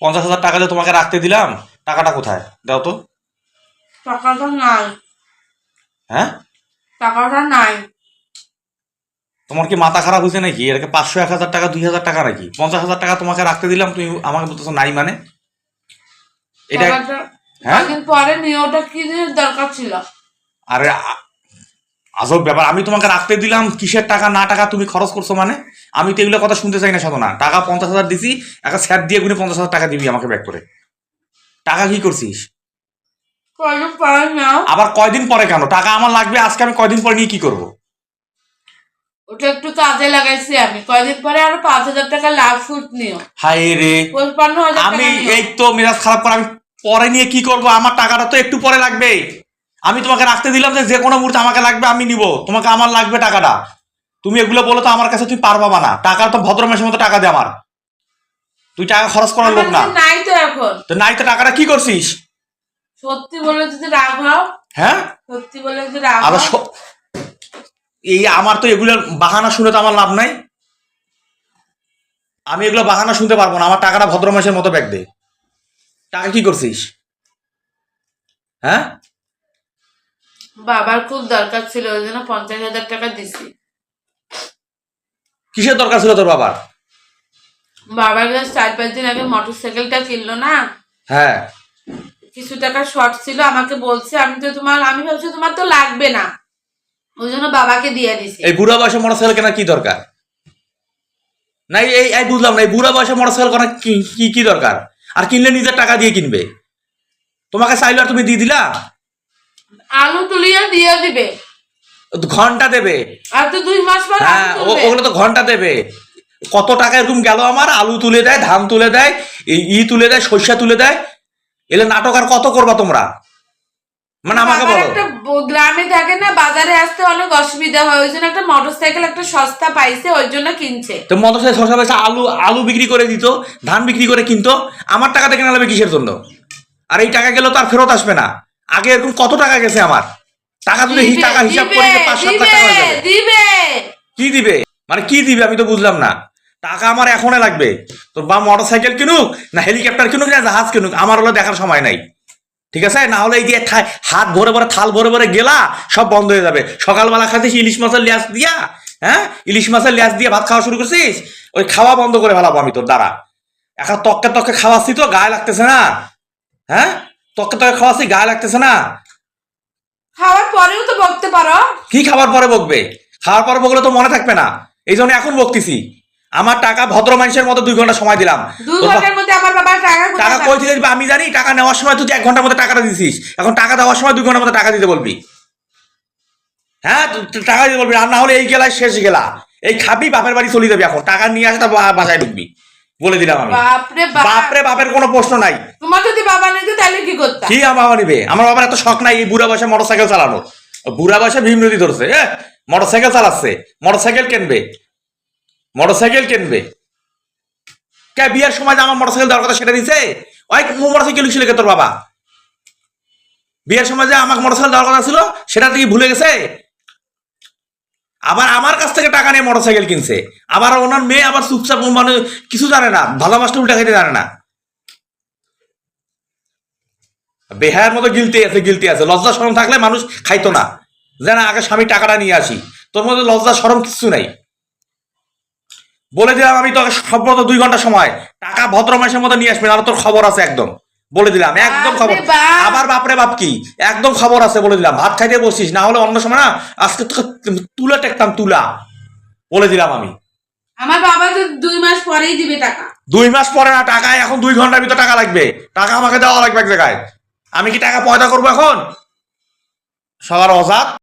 50,000 টাকা যে তোমাকে রাখতে দিলাম, টাকাটা কোথায় দাও তো। টাকাটা নাই। হ্যাঁ, টাকাটা নাই। তোমার কি মাথা খারাপ হয়েছে নাকি? এরকে 500, 1,000 টাকা, 2,000 টাকা নাকি? 50,000 টাকা তোমাকে রাখতে দিলাম, তুমি আমাকে বলতেছো নাই মানে? এটা হ্যাঁ, কদিন পরে নিয়ে ওটা কি দরকার ছিল? আরে আজব ব্যাপার। আমি তোমাকে রাখতে দিলাম, কিসের টাকা না টাকা তুমি খরচ করছো মানে? আমি তো এগুলো কথা শুনতে চাই না, শোনো না। টাকা 50,000 দিছি, একটা স্যার দিয়ে গুনে 50,000 টাকা দিবি আমাকে ব্যাক করে। টাকা কি করছিস? কদিন পরে নাও। আবার কয়দিন পরে কেন? টাকা আমার লাগবে আজকে, আমি কয়দিন পরে নিয়ে কি করবো? ওটা একটু কাজে লাগাইছি আমি। কয়দিন পরে আরো 5,000 টাকা লাভ ফুট নিও। হায় রে, 55,000 টাকা আমি নিও। এই তো মেজাজ খারাপ করে, আমি পরে নিয়ে কি করবো? আমার টাকাটা তো একটু পরে লাগবে। আমি তোমাকে রাখতে দিলাম যে কোনো মুহূর্তে আমাকে লাগবে, আমি নিব। তোমাকে আমার লাগবে টাকাটা। তুমি এগুলো বলো তো আমার কাছে তুমি পারবা না। টাকা তো ভদ্র মাসের মতো টাকা দে আমার। তুই টাকা খরচ করার লোক না। আমার কাছে নাই তো এখন। তো নাই তো টাকাটা কি করছিস? সত্যি বলে যদি রাগ হও, হ্যাঁ, সত্যি বলে যদি রাগ আবার হও। এই আমার তো এগুলোর বাহানা শুনে তো আমার লাভ নাই। আমি এগুলো বাহানা শুনতে পারবো না। আমার টাকাটা ভদ্র মাসের মতো ব্যাগ দে। টাকা কি করছিস? হ্যাঁ, বাবার খুব দরকার ছিল, ওই জন্য 50,000 টাকা দিছি। কিসের দরকার ছিল তোর বাবার? বাবার কাছে 4-5 দিন আগে মোটরসাইকেলটা কিনলো না, হ্যাঁ, কিছু টাকা শর্ট ছিল, আমাকে বলছে আমি ভাবছি তোমার তো লাগবে না, ওই জন্য বাবাকে দিয়ে দিছি। এই বুড়া বয়সে মোটরসাইকেল কেনার কি দরকার? না এই বুঝলাম না, এই বুড়া বয়সে মোটরসাইকেল কেনার কি কি দরকার? আর কিনলে নিজের টাকা দিয়ে কিনবে। তোমাকে চাইলে আর তুমি দিয়ে দিলা? আলু তুলিয়ে দিয়ে দিবে। ঘন্টা দেবে। আর তো 2 মাস পর হ্যাঁ, ওগুলো তো ঘন্টা দেবে। কত টাকা এরকম গেল আমার। আলু তুলে দেয়, ধান তুলে দেয়, তুলে দেয়, সর্ষা তুলে দেয়। এলে নাটক আর কত করবা তোমরা? মানে আমাকে বলো। একটা গ্রামে থাকে না, বাজারে আসতে অনেক অসুবিধা হয়, ওই জন্য একটা মোটরসাইকেল একটা সস্তা পাইছে, ওই জন্য কিনছে। তো মোটরসাইকেল শসা পয়সা আলু বিক্রি করে দিত, ধান বিক্রি করে কিনতো। আমার টাকা থেকে নেবে কিসের জন্য? আর এই টাকা গেল তো আর ফেরত আসবে না। আগে এরকম কত টাকা গেছে আমার। টাকা তুলে টাকা হিসাব করে 5-7 লাখ টাকা হয়ে যাবে। কি দিবে মানে? কি দিবে আমি তো বুঝলাম না। টাকা আমার এখনই লাগবে। তোর বা মোটরসাইকেল কিনুক, না হেলিকপ্টার কিনুক, না জাহাজ কিনুক, আমার হলো দেখার সময় নাই। ঠিক আছে? না হলে এই যে হাত ভরে ভরে থাল ভরে ভরে গেলা সব বন্ধ হয়ে যাবে। সকালবেলা খাইছিস ইলিশ মাছের ল্যাস দিয়া, হ্যাঁ, ইলিশ মাছের ল্যাস দিয়ে ভাত খাওয়া শুরু করছিস, ওই খাওয়া বন্ধ করে ফেলাবো আমি তোর দ্বারা। এখন তককে তককে খাওয়াচ্ছি তো গায়ে লাগতেছে না? হ্যাঁ, তককে তককে খাওয়াচ্ছি, গায়ে লাগতেছে না? খাওয়ার পরেও তো বকতে পারো। কি খাবার পরে বকবে? খাওয়ার পরে বকলে তো মনে থাকবে না, এই জন্য এখন বকতেছি। আমার টাকা ভদ্র মানুষের মতো 2 ঘন্টা সময় দিলাম। 2 ঘন্টার মধ্যে আমার বাবার টাকা কই থেকে দিবি আমি জানি। টাকা নেওয়ার সময় তুই 1 ঘন্টার মধ্যে টাকাটা দিছিস, এখন টাকা দেওয়ার সময় 2 ঘন্টার মধ্যে টাকা দিতে বলবি। হ্যাঁ, টাকা দিতে বলবি। আর না হলে এই গেলায় শেষ গেলা, এই খাবি, বাপের বাড়ি চলে যাবি। এখন টাকা নিয়ে আসে বাসায় ঢুকবি, বলে দিলাম আমি। বাপরে বাপের কোনো প্রশ্ন নাই। তোমার যদি বাবা নিত তাহলে কি করতে? কি আমার বাবা নিবে? আমার বাবার এত শখ নাই এই বুড়া বয়সে মোটরসাইকেল চালানোর। বুড়া বয়সে ভীম নদী ধরছে, মোটরসাইকেল চালাচ্ছে। মোটরসাইকেল কিনবে, মোটরসাইকেল কিনবে। কে বিয়ের সময় যে আমার মোটরসাইকেল দেওয়ার কথা সেটা দিছে? ওই মোটরসাইকেল ছিল কে তোর বাবা? বিয়ের সময় যে আমাকে মোটরসাইকেল দেওয়ার কথা ছিল সেটা কি ভুলে গেছে? আবার আমার কাছ থেকে টাকা নিয়ে মোটরসাইকেল কিনছে। আবার ওনার মেয়ে আবার চুপচাপ, মানে কিছু জানে না, ভালো মাছটা উল্টা খাইতে জানে না। বেহায়ের মতো গিলতে আছে। লজ্জা শরম থাকলে মানুষ খাইতো না, যে না আগে স্বামী টাকাটা নিয়ে আসি। তোর মধ্যে লজ্জা শরম কিছু নাই। বলে দিলাম আমি তোকে সম্ভবত 2 ঘন্টা সময়, টাকা ভদ্র মাসের মতো নিয়ে আসবি, আর তোর খবর আছে একদম। বলে দিলাম একদম খবর। আবার বাপরে বাপ কি, একদম খবর আছে বলে দিলাম। ভাত খাইতে বসছিস, না হলে অন্য সময় না আজকে তোকে তুলা টেকতাম, তুলা। বলে দিলাম আমি। আমার বাবা তো 2 মাস পরেই দিবে টাকা। 2 মাস পরে না, টাকা এখন 2 ঘন্টার ভিতর টাকা লাগবে। টাকা আমাকে দেওয়া লাগবে এক জায়গায়। আমি কি টাকা পয়দা করবো এখন? সবার অজাত।